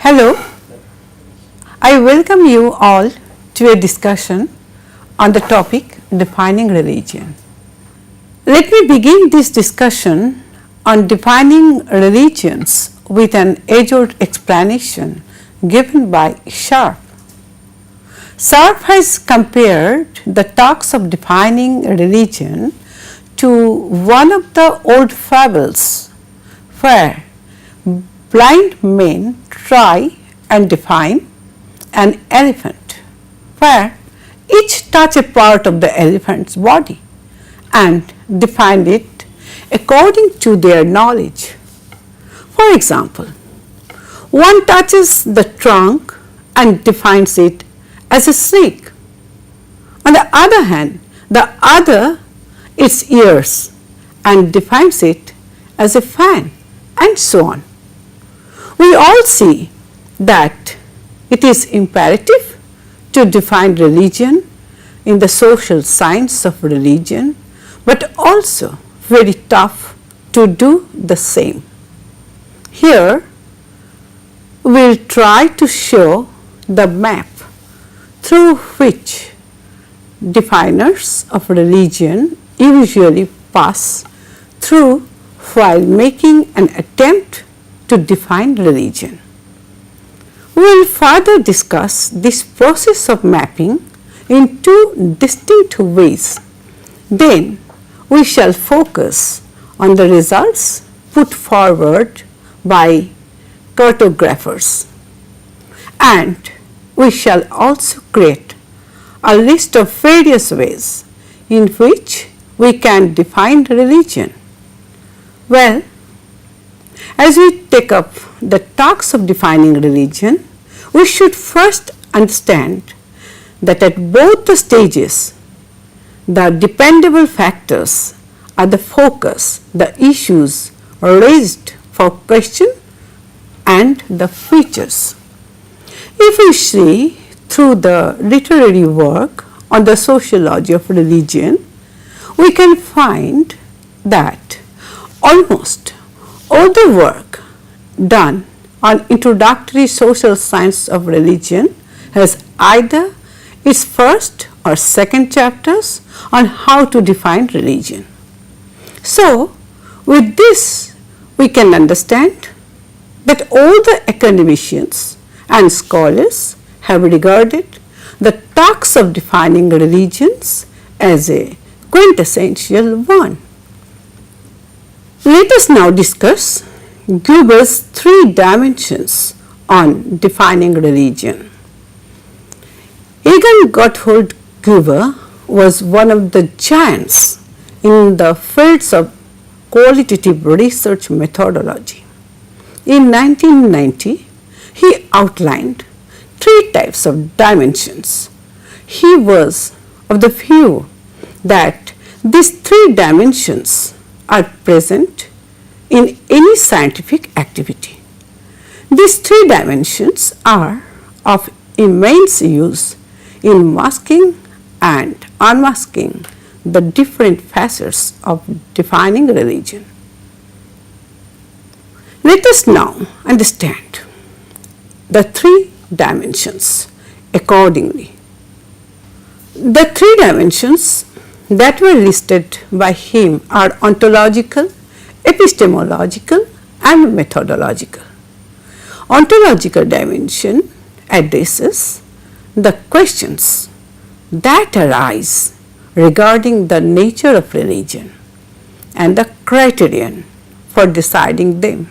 Hello, I welcome you all to a discussion on the topic defining religion. Let me begin this discussion on defining religions with an age-old explanation given by Sharp. Sharp has compared the task of defining religion to one of the old fables where blind men try and define an elephant, where each touch a part of the elephant's body and define it according to their knowledge. For example, one touches the trunk and defines it as a snake. On the other hand, the other its ears and defines it as a fan, and so on. We all see that it is imperative to define religion in the social science of religion, but also very tough to do the same. Here we will try to show the map through which definers of religion usually pass through while making an attempt to define religion. We will further discuss this process of mapping in two distinct ways. Then we shall focus on the results put forward by cartographers, and we shall also create a list of various ways in which we can define religion. Well, as we take up the task of defining religion, we should first understand that at both the stages, the dependable factors are the focus, the issues raised for question, and the features. If we see through the literary work on the sociology of religion, we can find that almost all the work done on introductory social science of religion has either its first or second chapters on how to define religion. So, with this we can understand that all the academicians and scholars have regarded the task of defining religions as a quintessential one. Let us now discuss Gruber's three dimensions on defining religion. Egon Gotthold Gruber was one of the giants in the fields of qualitative research methodology. In 1990, he outlined three types of dimensions. He was of the view that these three dimensions are present in any scientific activity. These three dimensions are of immense use in masking and unmasking the different facets of defining religion. Let us now understand the three dimensions accordingly. The three dimensions that were listed by him are ontological, epistemological, and methodological. Ontological dimension addresses the questions that arise regarding the nature of religion and the criterion for deciding them.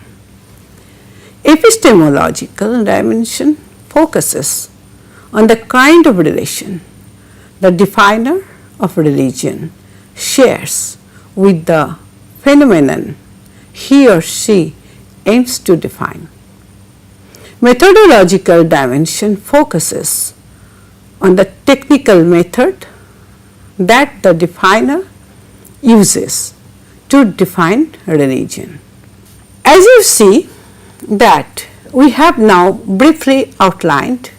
Epistemological dimension focuses on the kind of relation the definer of religion shares with the phenomenon he or she aims to define. Methodological dimension focuses on the technical method that the definer uses to define religion. As you see that we have now briefly outlined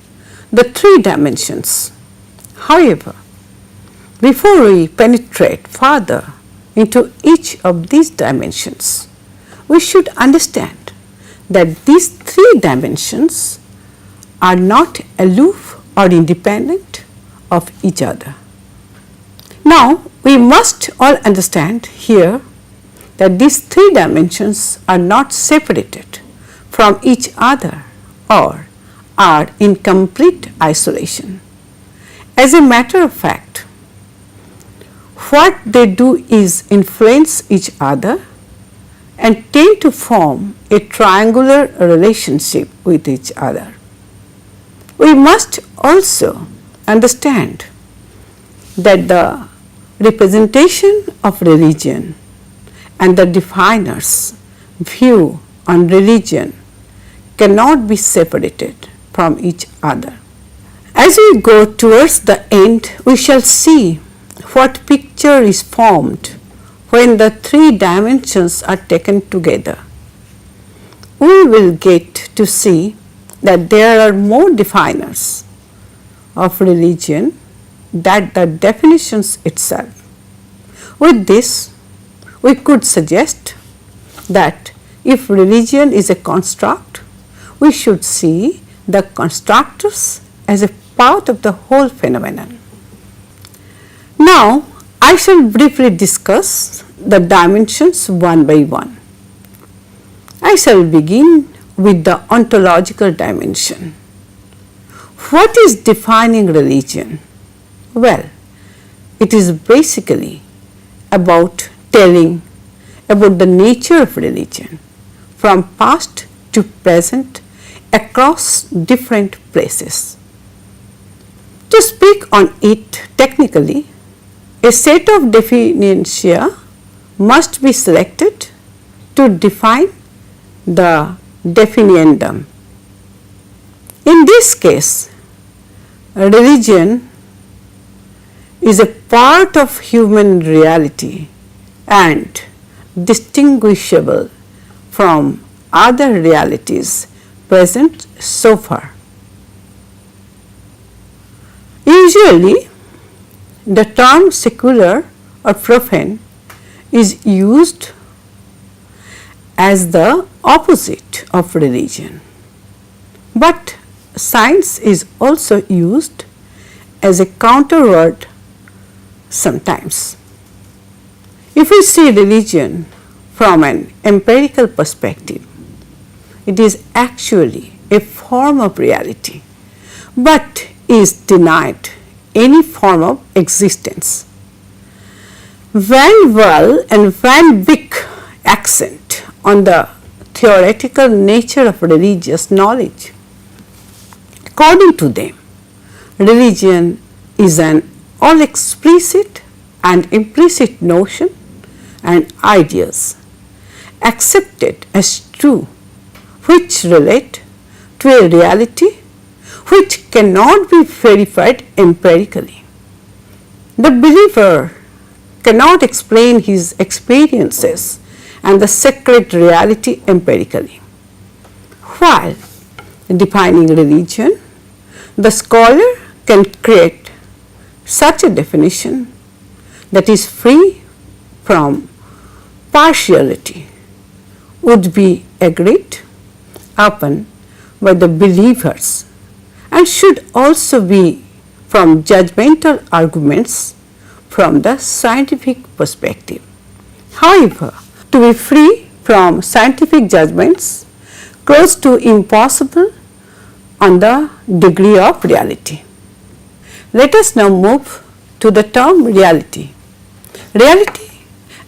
the three dimensions. However, before we penetrate further into each of these dimensions, we should understand that these three dimensions are not aloof or independent of each other. Now, we must all understand here that these three dimensions are not separated from each other or are in complete isolation. As a matter of fact, what they do is influence each other and tend to form a triangular relationship with each other. We must also understand that the representation of religion and the definer's view on religion cannot be separated from each other. As we go towards the end, we shall see what picture is formed when the three dimensions are taken together. We will get to see that there are more definers of religion than the definitions itself. With this, we could suggest that if religion is a construct, we should see the constructors as a part of the whole phenomenon. Now, I shall briefly discuss the dimensions one by one. I shall begin with the ontological dimension. What is defining religion? Well, it is basically about telling about the nature of religion from past to present across different places. To speak on it technically, a set of definitentia must be selected to define the definiendum. In this case, religion is a part of human reality and distinguishable from other realities present so far. Usually, the term secular or profane is used as the opposite of religion, but science is also used as a counter word sometimes. If we see religion from an empirical perspective, it is actually a form of reality, but is denied any form of existence. Van Wall and Van Beek accent on the theoretical nature of religious knowledge. According to them, religion is an all explicit and implicit notion and ideas accepted as true, which relate to a reality which cannot be verified empirically. The believer cannot explain his experiences and the sacred reality empirically. While defining religion, the scholar can create such a definition that is free from partiality, would be agreed upon by the believers, and should also be from judgmental arguments from the scientific perspective. However, to be free from scientific judgments close to impossible on the degree of reality. Let us now move to the term reality. Reality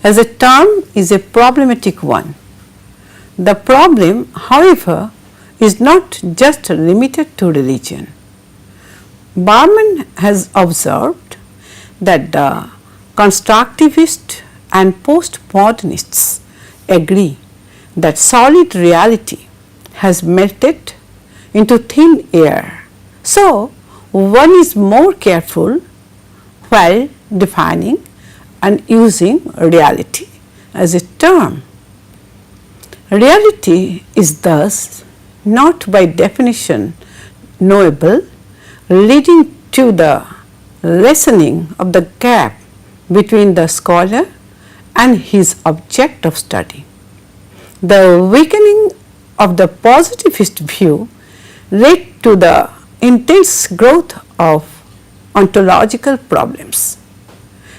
as a term is a problematic one. The problem, however, is not just limited to religion. Barman has observed that the constructivists and postmodernists agree that solid reality has melted into thin air. So, one is more careful while defining and using reality as a term. Reality is thus not by definition knowable, leading to the lessening of the gap between the scholar and his object of study. The weakening of the positivist view led to the intense growth of ontological problems.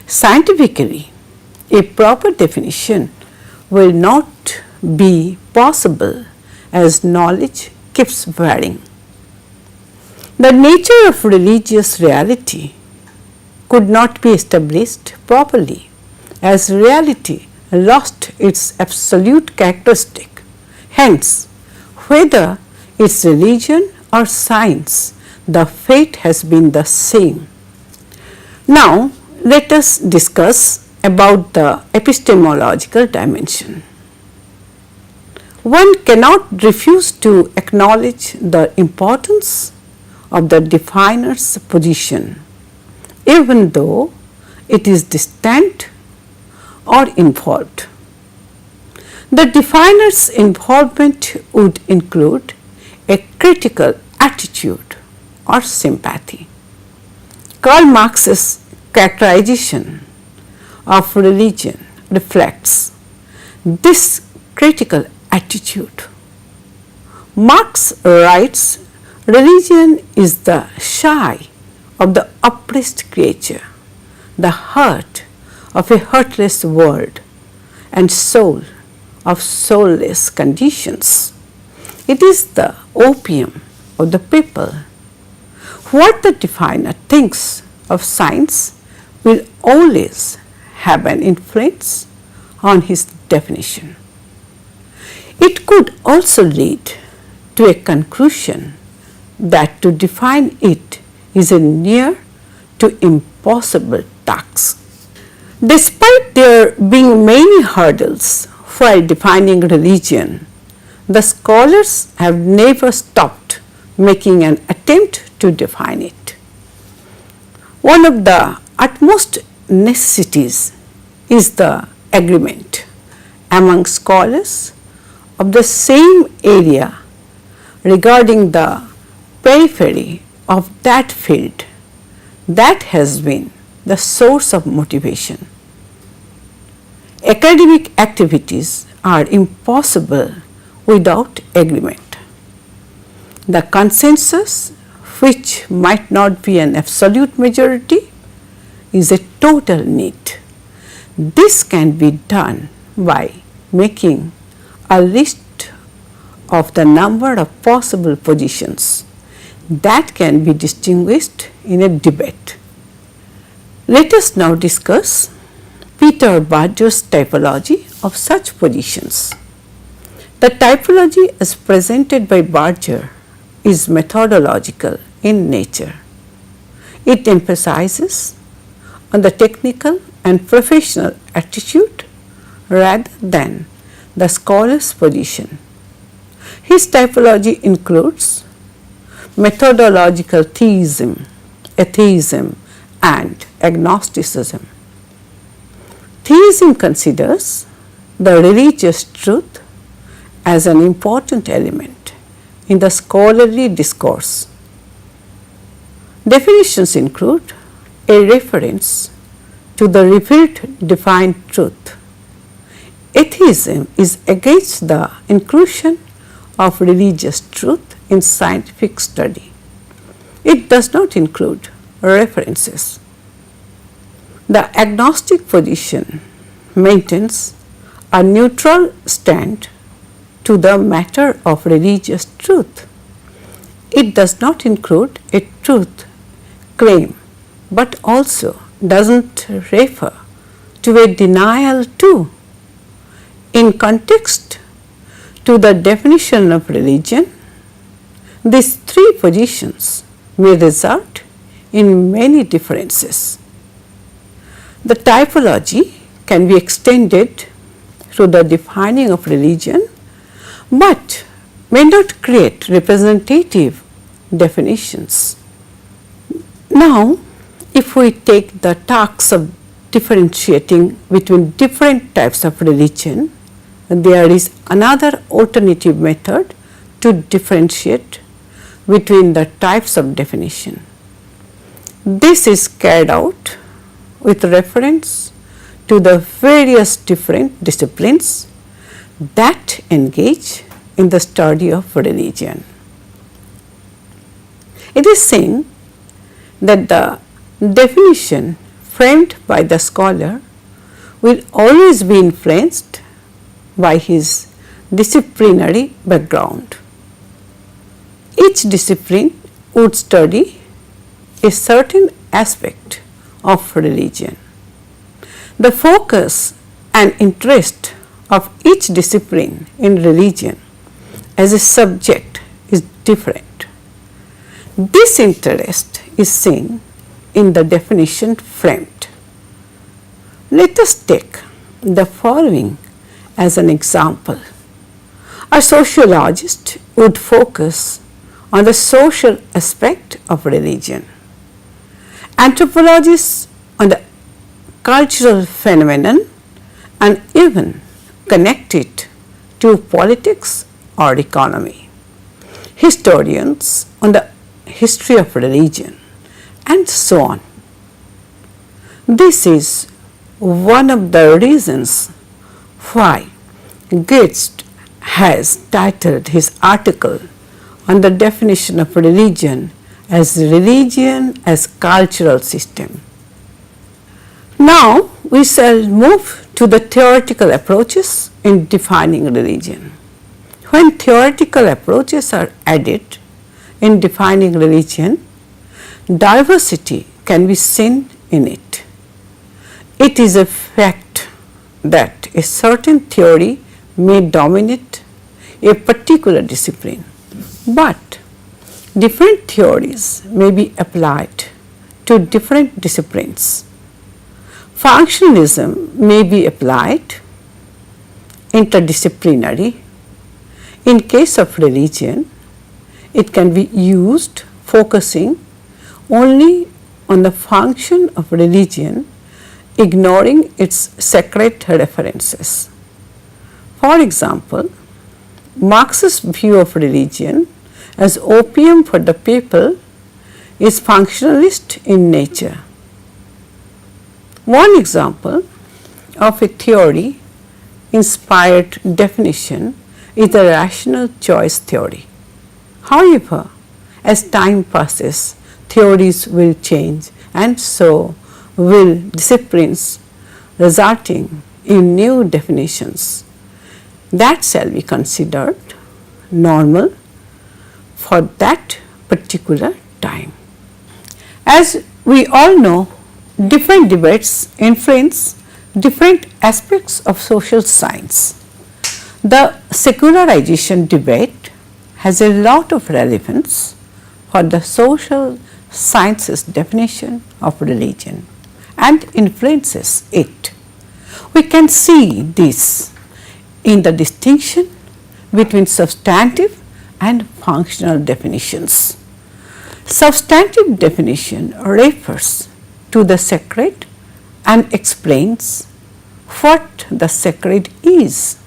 Scientifically, a proper definition will not be possible as knowledge keeps varying. The nature of religious reality could not be established properly as reality lost its absolute characteristic. Hence, whether it's religion or science, the fate has been the same. Now, let us discuss about the epistemological dimension. One cannot refuse to acknowledge the importance of the definer's position, even though it is distant or involved. The definer's involvement would include a critical attitude or sympathy. Karl Marx's characterization of religion reflects this critical attitude. Marx writes, religion is the sigh of the oppressed creature, the heart of a heartless world, and soul of soulless conditions. It is the opium of the people. What the definer thinks of science will always have an influence on his definition. It could also lead to a conclusion that to define it is a near to impossible task. Despite there being many hurdles while defining religion, the scholars have never stopped making an attempt to define it. One of the utmost necessities is the agreement among scholars of the same area regarding the periphery of that field that has been the source of motivation. Academic activities are impossible without agreement. The consensus, which might not be an absolute majority, is a total need. This can be done by making a list of the number of possible positions that can be distinguished in a debate. Let us now discuss Peter Barger's typology of such positions. The typology as presented by Barger is methodological in nature. It emphasizes on the technical and professional attitude rather than the scholar's position. His typology includes methodological theism, atheism, and agnosticism. Theism considers the religious truth as an important element in the scholarly discourse. Definitions include a reference to the revealed defined truth. Atheism is against the inclusion of religious truth in scientific study. It does not include references. The agnostic position maintains a neutral stand to the matter of religious truth. It does not include a truth claim, but also does not refer to a denial too. In context to the definition of religion, these three positions may result in many differences. The typology can be extended to the defining of religion, but may not create representative definitions. Now, if we take the task of differentiating between different types of religion, there is another alternative method to differentiate between the types of definition. This is carried out with reference to the various different disciplines that engage in the study of religion. It is seen that the definition framed by the scholar will always be influenced by his disciplinary background. Each discipline would study a certain aspect of religion. The focus and interest of each discipline in religion as a subject is different. This interest is seen in the definition framed. Let us take the following as an example. A sociologist would focus on the social aspect of religion. Anthropologists on the cultural phenomenon and even connect it to politics or economy. Historians on the history of religion and so on. This is one of the reasons why Gates has titled his article on the definition of religion as cultural system. Now we shall move to the theoretical approaches in defining religion. When theoretical approaches are added in defining religion, diversity can be seen in it. It is a fact that a certain theory may dominate a particular discipline, but different theories may be applied to different disciplines. Functionalism may be applied interdisciplinary. In case of religion, it can be used focusing only on the function of religion, ignoring its sacred references. For example, Marx's view of religion as opium for the people is functionalist in nature. One example of a theory inspired definition is the rational choice theory. However, as time passes, theories will change and so will disciplines, resulting in new definitions that shall be considered normal for that particular time. As we all know, different debates influence different aspects of social science. The secularization debate has a lot of relevance for the social sciences definition of religion and influences it. We can see this in the distinction between substantive and functional definitions. Substantive definition refers to the sacred and explains what the sacred is.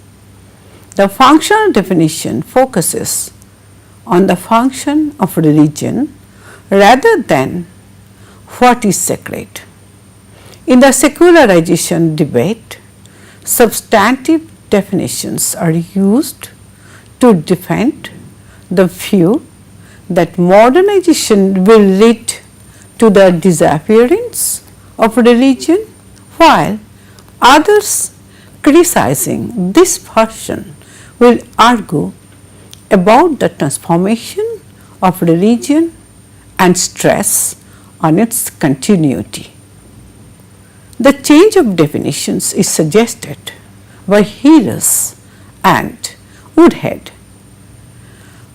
The functional definition focuses on the function of religion rather than what is sacred. In the secularization debate, substantive definitions are used to defend the view that modernization will lead to the disappearance of religion, while others criticizing this version will argue about the transformation of religion and stress on its continuity. The change of definitions is suggested by Healers and Woodhead.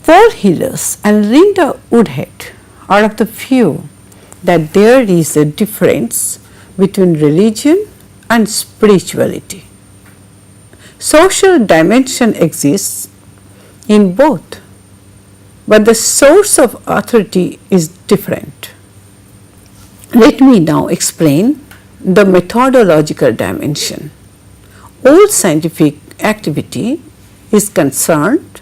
Paul Healers and Linda Woodhead are of the view that there is a difference between religion and spirituality. Social dimension exists in both, but the source of authority is different. Let me now explain the methodological dimension. All scientific activity is concerned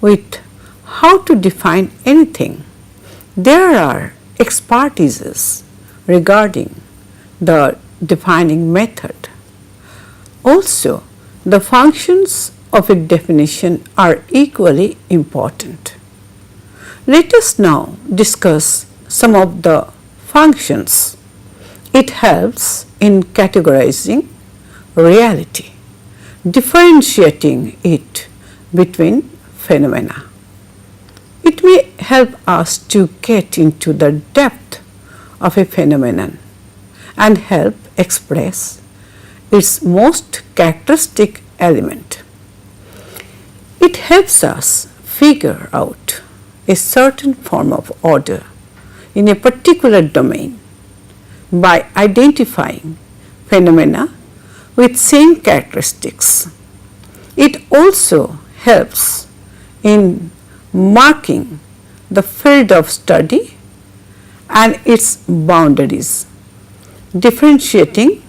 with how to define anything. There are expertises regarding the defining method. Also, the functions of a definition are equally important. Let us now discuss some of the functions it helps in categorizing reality, differentiating it between phenomena. It may help us to get into the depth of a phenomenon and help express its most characteristic element. It helps us figure out a certain form of order in a particular domain by identifying phenomena with same characteristics. It also helps in marking the field of study and its boundaries, differentiating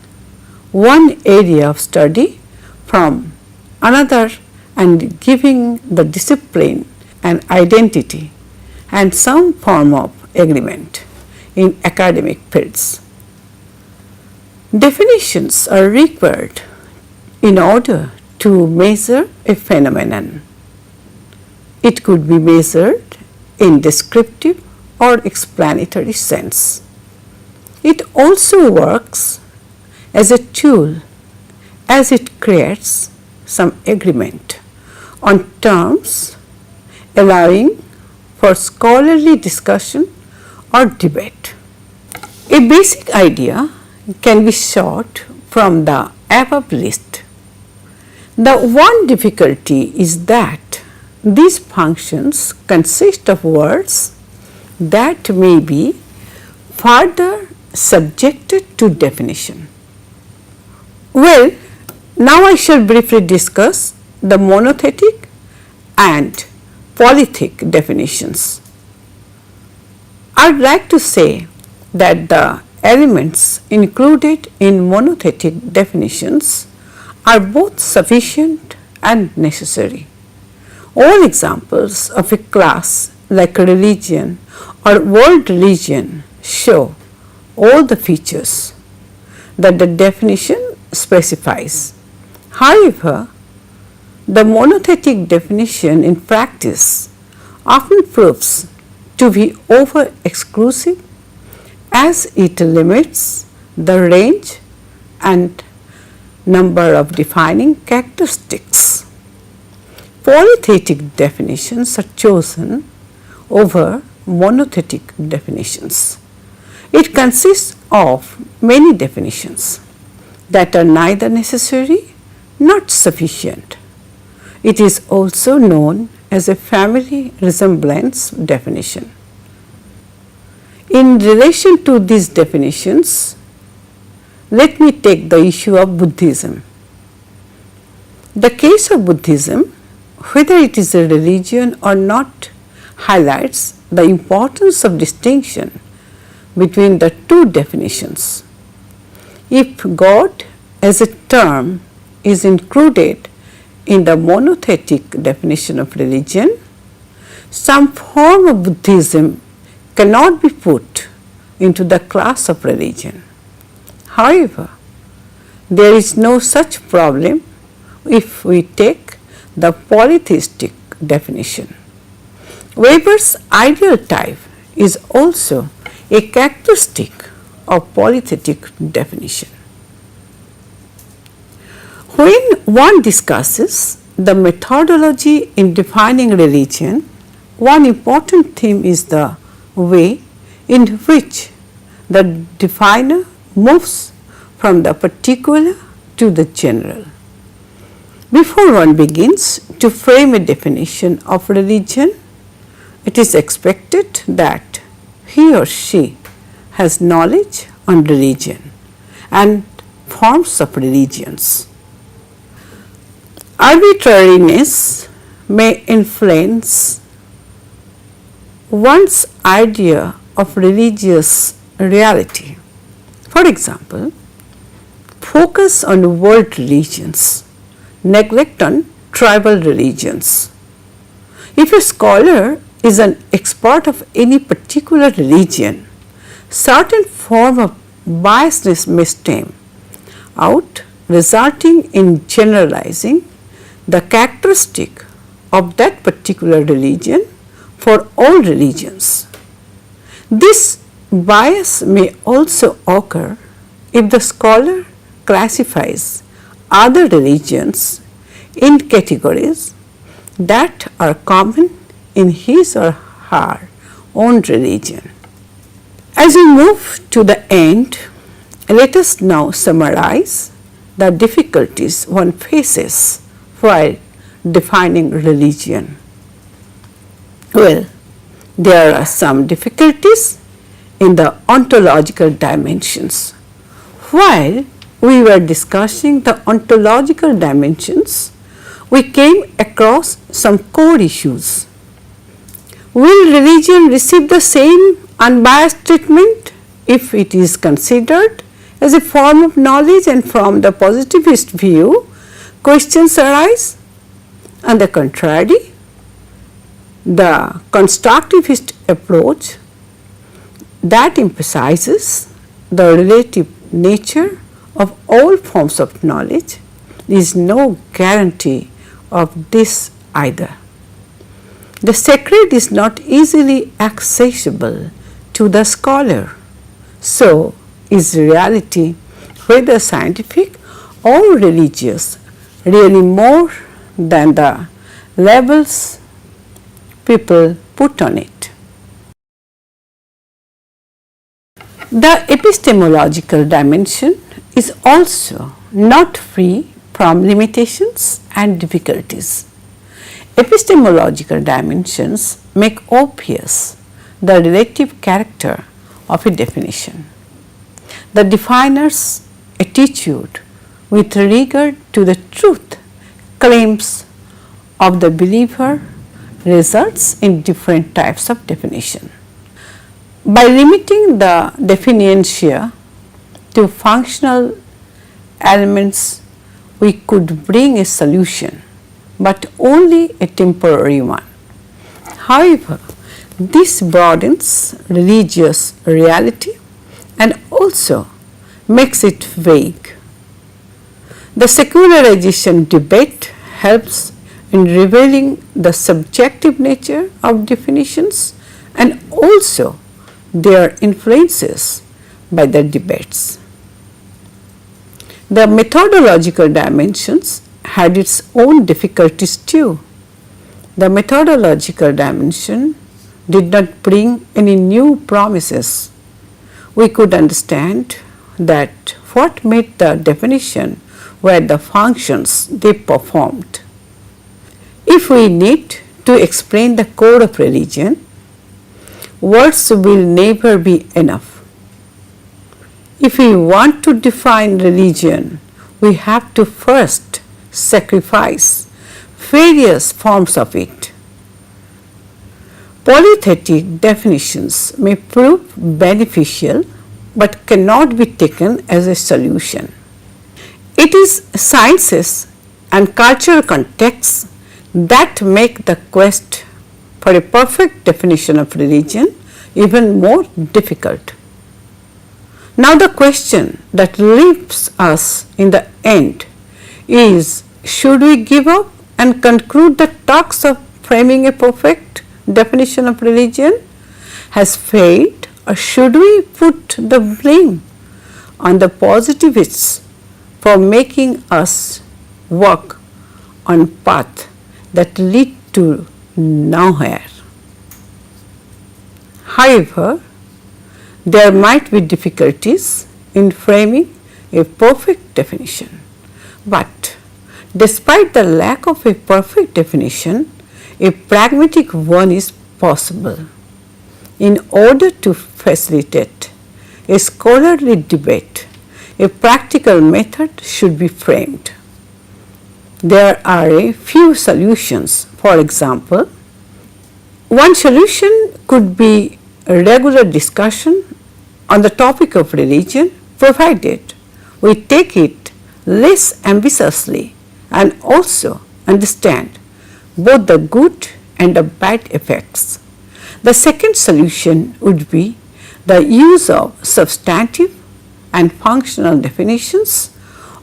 one area of study from another and giving the discipline an identity and some form of agreement in academic fields. Definitions are required in order to measure a phenomenon. It could be measured in descriptive or explanatory sense. It also works as a tool as it creates some agreement on terms, allowing for scholarly discussion or debate. A basic idea can be sought from the above list. The one difficulty is that these functions consist of words that may be further subjected to definition. Well, now I shall briefly discuss the monothetic and polythetic definitions. I would like to say that the elements included in monothetic definitions are both sufficient and necessary. All examples of a class like religion or world religion show all the features that the definition specifies. However, the monothetic definition in practice often proves to be over exclusive as it limits the range and number of defining characteristics. Polythetic definitions are chosen over monothetic definitions. It consists of many definitions that are neither necessary nor sufficient. It is also known as a family resemblance definition. In relation to these definitions, let me take the issue of Buddhism. The case of Buddhism, whether it is a religion or not, highlights the importance of distinction between the two definitions. If God as a term is included in the monothetic definition of religion, some form of Buddhism cannot be put into the class of religion. However, there is no such problem if we take the polytheistic definition. Weber's ideal type is also a characteristic of polythetic definition. When one discusses the methodology in defining religion, one important theme is the way in which the definer moves from the particular to the general. Before one begins to frame a definition of religion, it is expected that he or she has knowledge on religion and forms of religions. Arbitrariness may influence one's idea of religious reality. For example, focus on world religions, neglect on tribal religions. If a scholar is an expert of any particular religion, certain form of biasness may stem out, resulting in generalizing the characteristic of that particular religion for all religions. This bias may also occur if the scholar classifies other religions in categories that are common in his or her own religion. As we move to the end, let us now summarize the difficulties one faces while defining religion. Well, there are some difficulties in the ontological dimensions. While we were discussing the ontological dimensions, we came across some core issues. Will religion receive the same unbiased treatment if it is considered as a form of knowledge? And from the positivist view, questions arise. On the contrary, the constructivist approach that emphasizes the relative nature of all forms of knowledge is no guarantee of this either. The sacred is not easily accessible to the scholar. So is reality, whether scientific or religious, really more than the labels people put on it. The epistemological dimension is also not free from limitations and difficulties. Epistemological dimensions make obvious the relative character of a definition. The definer's attitude with regard to the truth claims of the believer results in different types of definition. By limiting the definitio to functional elements, we could bring a solution, but only a temporary one. However, this broadens religious reality and also makes it vague. The secularization debate helps in revealing the subjective nature of definitions and also their influences by the debates. The methodological dimensions had its own difficulties too. The methodological dimension did not bring any new promises. We could understand that what made the definition were the functions they performed. If we need to explain the core of religion, words will never be enough. If we want to define religion, we have to first sacrifice various forms of it. Polythetic definitions may prove beneficial but cannot be taken as a solution. It is sciences and cultural contexts that make the quest for a perfect definition of religion even more difficult. Now the question that leaves us in the end is, should we give up and conclude the task of framing a perfect definition of religion has failed, or should we put the blame on the positivists for making us walk on path that lead to nowhere? However, there might be difficulties in framing a perfect definition, but despite the lack of a perfect definition, a pragmatic one is possible. In order to facilitate a scholarly debate, a practical method should be framed. There are a few solutions. For example, one solution could be a regular discussion on the topic of religion, provided we take it less ambitiously and also understand both the good and the bad effects. The second solution would be the use of substantive and functional definitions,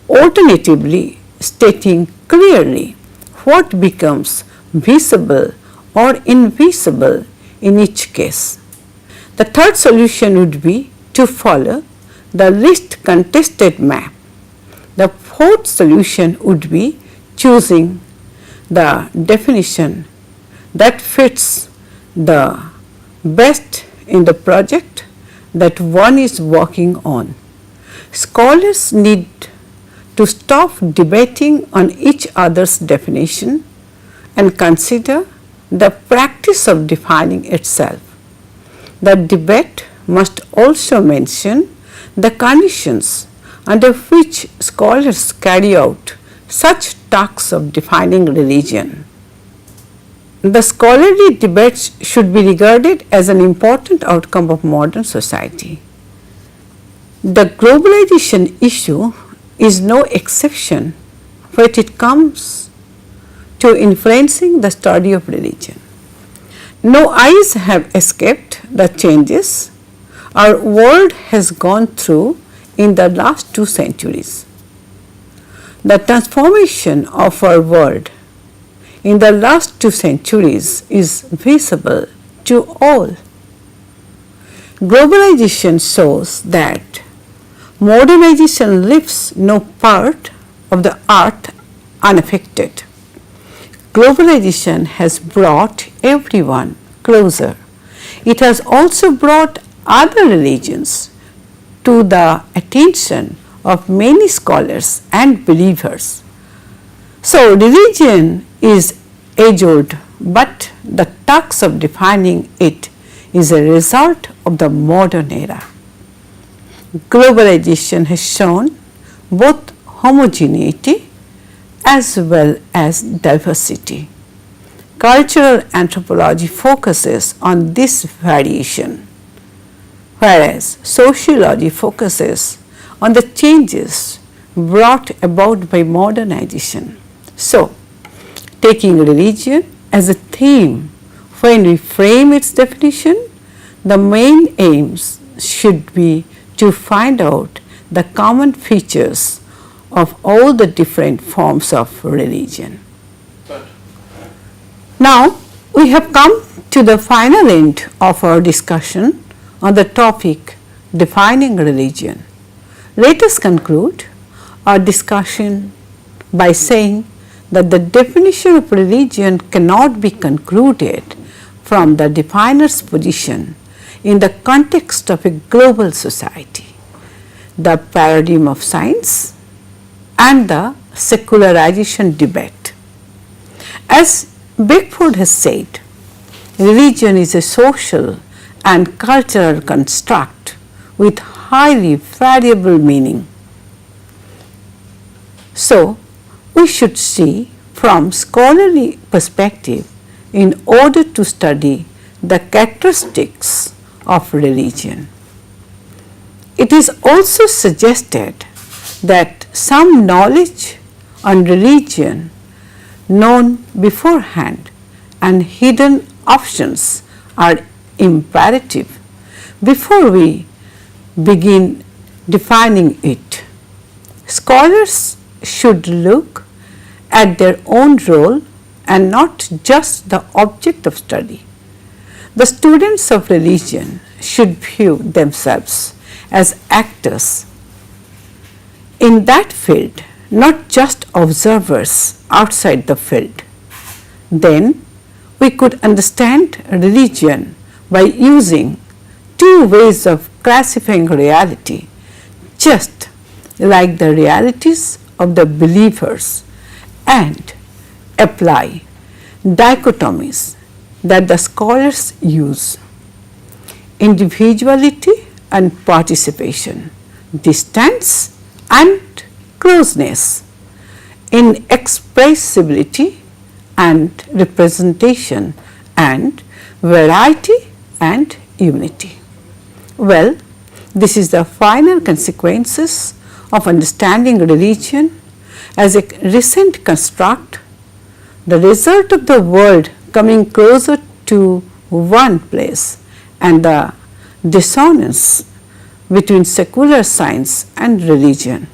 alternatively stating clearly what becomes visible or invisible in each case. The third solution would be to follow the least contested map. The fourth solution would be choosing the definition that fits the best in the project that one is working on. Scholars need to stop debating on each other's definition and consider the practice of defining itself. The debate must also mention the conditions under which scholars carry out such tasks of defining religion. The scholarly debates should be regarded as an important outcome of modern society. The globalization issue is no exception when it comes to influencing the study of religion. No eyes have escaped the changes our world has gone through in the last 2 centuries. The transformation of our world in the last 2 centuries is visible to all. Globalization shows that modernization leaves no part of the earth unaffected. Globalization has brought everyone closer. It has also brought other religions to the attention of many scholars and believers. So, religion is age-old, but the task of defining it is a result of the modern era. Globalization has shown both homogeneity as well as diversity. Cultural anthropology focuses on this variation, whereas sociology focuses on the changes brought about by modernization. So, taking religion as a theme when we frame its definition, the main aims should be to find out the common features of all the different forms of religion. Now, we have come to the final end of our discussion on the topic defining religion. Let us conclude our discussion by saying that the definition of religion cannot be concluded from the definer's position in the context of a global society, the paradigm of science and the secularization debate. As Beckford has said, religion is a social and cultural construct with highly variable meaning. So, we should see from scholarly perspective in order to study the characteristics of religion. It is also suggested that some knowledge on religion known beforehand and hidden options are imperative before we begin defining it. Scholars should look at their own role and not just the object of study. The students of religion should view themselves as actors in that field, not just observers outside the field. Then we could understand religion by using 2 ways of classifying reality, just like the realities of the believers, and apply dichotomies that the scholars use: individuality and participation, distance and closeness, inexpressibility and representation, and variety and unity. Well, this is the final consequences of understanding religion as a recent construct, the result of the world coming closer to one place and the dissonance between secular science and religion.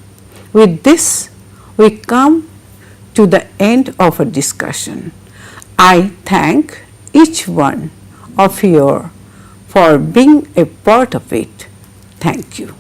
With this, we come to the end of our discussion. I thank each one of you for being a part of it. Thank you.